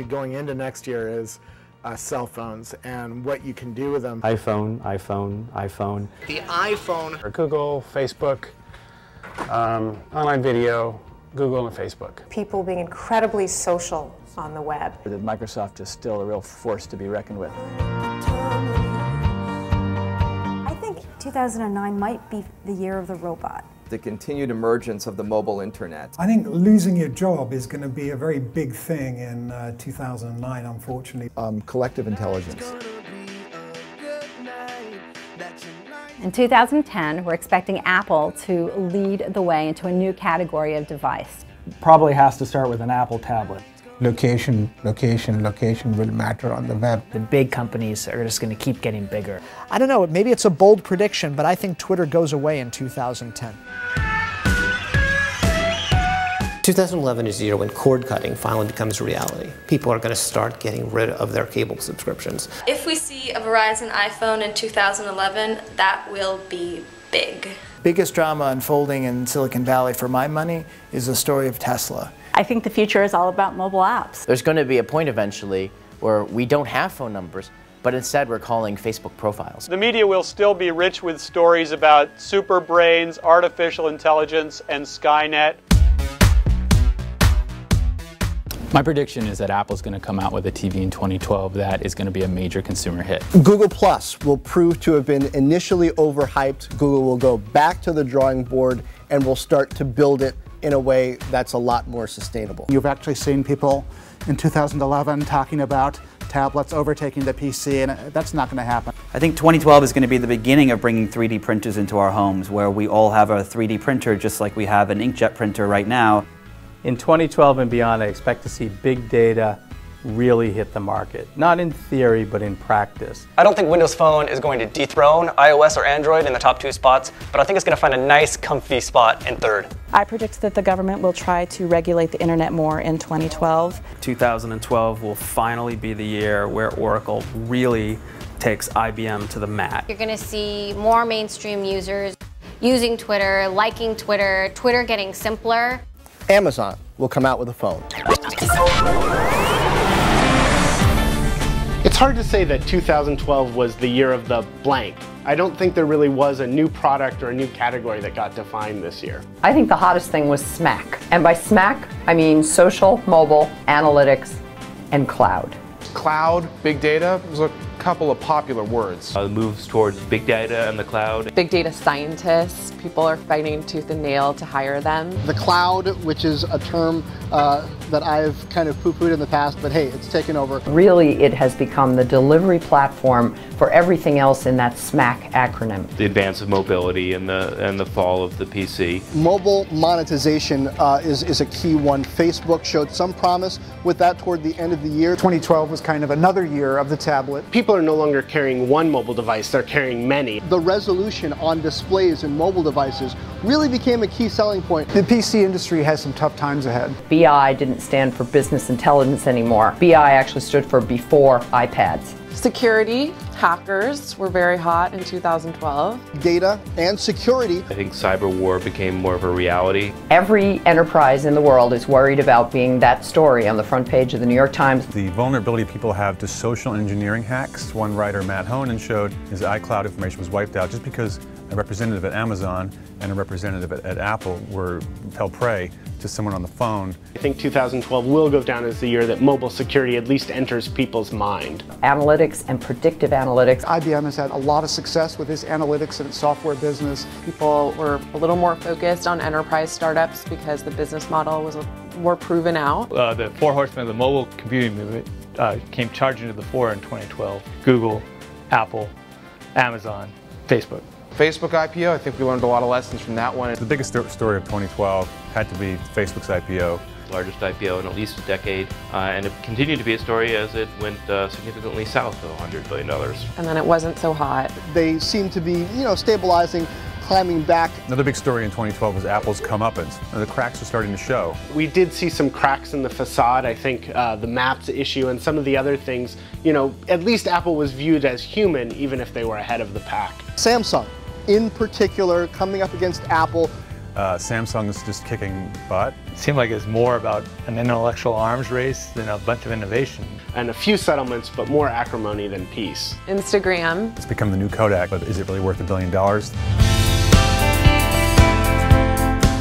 going into next year is cell phones and what you can do with them. iPhone, iPhone, iPhone. The iPhone. Or Google, Facebook, online video, Google and Facebook. People being incredibly social on the web. That Microsoft is still a real force to be reckoned with. I think 2009 might be the year of the robot. The continued emergence of the mobile internet. I think losing your job is going to be a very big thing in 2009, unfortunately. Collective intelligence. In 2010, we're expecting Apple to lead the way into a new category of device. Probably has to start with an Apple tablet. Location will matter on the web. The big companies are just going to keep getting bigger. I don't know, maybe it's a bold prediction, but I think Twitter goes away in 2010. 2011 is the year when cord cutting finally becomes a reality. People are going to start getting rid of their cable subscriptions. If we see a Verizon iPhone in 2011, that will be big. Biggest drama unfolding in Silicon Valley for my money is the story of Tesla. I think the future is all about mobile apps. There's going to be a point eventually where we don't have phone numbers, but instead we're calling Facebook profiles. The media will still be rich with stories about super brains, artificial intelligence, and Skynet. My prediction is that Apple's going to come out with a TV in 2012 that is going to be a major consumer hit. Google Plus will prove to have been initially overhyped. Google will go back to the drawing board and will start to build it in a way that's a lot more sustainable. You've actually seen people in 2011 talking about tablets overtaking the PC, and that's not going to happen. I think 2012 is going to be the beginning of bringing 3D printers into our homes, where we all have a 3D printer just like we have an inkjet printer right now. In 2012 and beyond, I expect to see big data really hit the market. Not in theory, but in practice. I don't think Windows Phone is going to dethrone iOS or Android in the top 2 spots, but I think it's going to find a nice, comfy spot in third. I predict that the government will try to regulate the internet more in 2012. 2012 will finally be the year where Oracle really takes IBM to the mat. You're going to see more mainstream users using Twitter, liking Twitter, Twitter getting simpler. Amazon will come out with a phone. It's hard to say that 2012 was the year of the blank. I don't think there really was a new product or a new category that got defined this year. I think the hottest thing was SMAC. And by SMAC, I mean social, mobile, analytics, and cloud. Cloud, big data, was a couple of popular words. The moves towards big data and the cloud. Big data scientists, people are fighting tooth and nail to hire them. The cloud, which is a term that I've kind of poo-pooed in the past, but hey, it's taken over. Really, it has become the delivery platform for everything else in that SMAC acronym. The advance of mobility and the fall of the PC. Mobile monetization is a key one. Facebook showed some promise with that toward the end of the year. 2012 was kind of another year of the tablet. People are no longer carrying one mobile device, they're carrying many. The resolution on displays and mobile devices really became a key selling point. The PC industry has some tough times ahead. BI didn't stand for business intelligence anymore. BI actually stood for before iPads. Security, hackers were very hot in 2012. Data and security. I think cyber war became more of a reality. Every enterprise in the world is worried about being that story on the front page of the New York Times. The vulnerability people have to social engineering hacks. One writer, Matt Honan, showed his iCloud information was wiped out just because a representative at Amazon and a representative at Apple fell prey to someone on the phone. I think 2012 will go down as the year that mobile security at least enters people's mind. Analytics and predictive analytics. IBM has had a lot of success with its analytics and its software business. People were a little more focused on enterprise startups because the business model was more proven out. The 4 horsemen of the mobile computing movement came charging to the fore in 2012. Google, Apple, Amazon, Facebook. Facebook IPO, I think we learned a lot of lessons from that one. The biggest story of 2012 had to be Facebook's IPO. Largest IPO in at least a decade, and it continued to be a story as it went significantly south of $100 billion. And then it wasn't so hot. They seem to be, stabilizing, climbing back. Another big story in 2012 was Apple's comeuppance. The cracks are starting to show. We did see some cracks in the facade. I think the Maps issue and some of the other things, at least Apple was viewed as human even if they were ahead of the pack. Samsung, in particular, coming up against Apple, Samsung is just kicking butt. It seemed like it's more about an intellectual arms race than a bunch of innovation. And a few settlements, but more acrimony than peace. Instagram. It's become the new Kodak, but is it really worth $1 billion?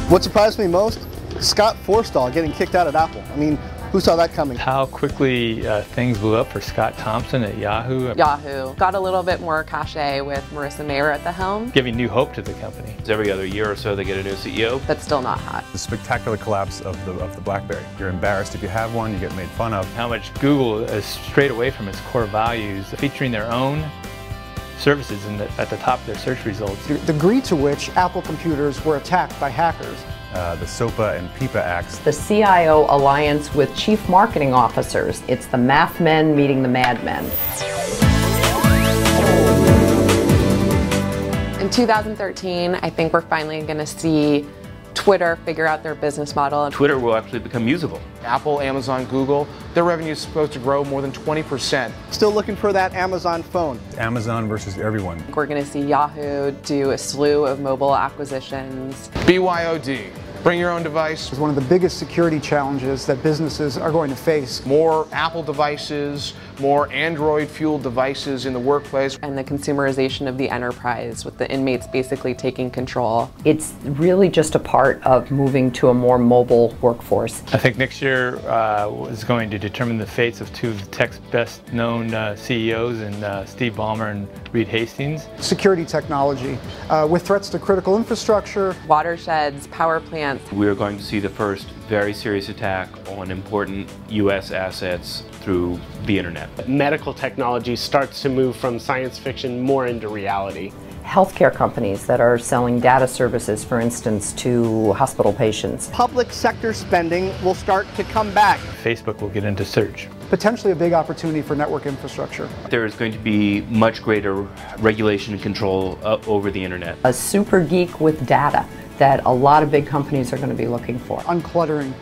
What surprised me most? Scott Forstall getting kicked out at Apple. I mean, who saw that coming? How quickly things blew up for Scott Thompson at Yahoo. Yahoo got a little bit more cachet with Marissa Mayer at the helm. Giving new hope to the company. Every other year or so they get a new CEO. But still not hot. The spectacular collapse of the BlackBerry. You're embarrassed if you have one, you get made fun of. How much Google is strayed away from its core values, featuring their own services at the top of their search results. The degree to which Apple computers were attacked by hackers. The SOPA and PIPA acts. The CIO alliance with chief marketing officers. It's the math men meeting the madmen. In 2013, I think we're finally going to see Twitter figure out their business model. Twitter will actually become usable. Apple, Amazon, Google, their revenue is supposed to grow more than 20%. Still looking for that Amazon phone. Amazon versus everyone. We're going to see Yahoo do a slew of mobile acquisitions. BYOD. Bring your own device. It's one of the biggest security challenges that businesses are going to face. More Apple devices, more Android-fueled devices in the workplace. And the consumerization of the enterprise, with the inmates basically taking control. It's really just a part of moving to a more mobile workforce. I think next year is going to determine the fates of two of tech's best-known CEOs, in Steve Ballmer and Reed Hastings. Security technology, with threats to critical infrastructure. Watersheds, power plants. We are going to see the first very serious attack on important U.S. assets through the internet. Medical technology starts to move from science fiction more into reality. Healthcare companies that are selling data services, for instance, to hospital patients. Public sector spending will start to come back. Facebook will get into search. Potentially a big opportunity for network infrastructure. There is going to be much greater regulation and control over the internet. A super geek with data that a lot of big companies are going to be looking for. Uncluttering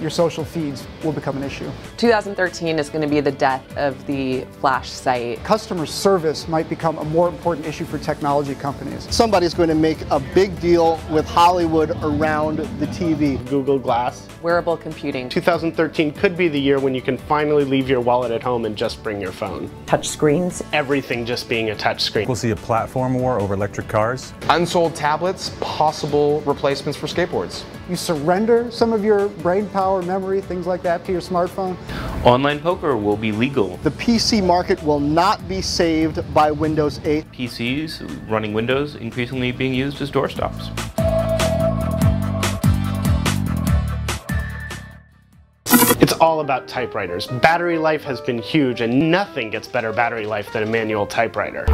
your social feeds will become an issue. 2013 is going to be the death of the Flash site. Customer service might become a more important issue for technology companies. Somebody's going to make a big deal with Hollywood around the TV. Google Glass. Wearable computing. 2013 could be the year when you can finally leave your wallet at home and just bring your phone. Touch screens. Everything just being a touch screen. We'll see a platform war over electric cars. Unsold tablets, possible replacements for skateboards. You surrender some of your brain power, memory, things like that to your smartphone. Online poker will be legal. The PC market will not be saved by Windows 8. PCs running Windows increasingly being used as doorstops. It's all about typewriters. Battery life has been huge, and nothing gets better battery life than a manual typewriter.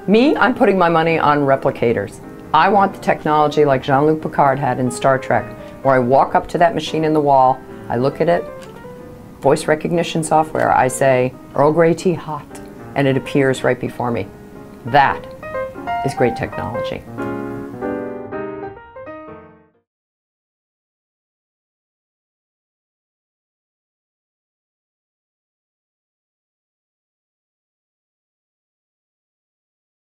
Me, I'm putting my money on replicators. I want the technology like Jean-Luc Picard had in Star Trek, where I walk up to that machine in the wall, I look at it, voice recognition software, I say, Earl Grey tea hot, and it appears right before me. That is great technology.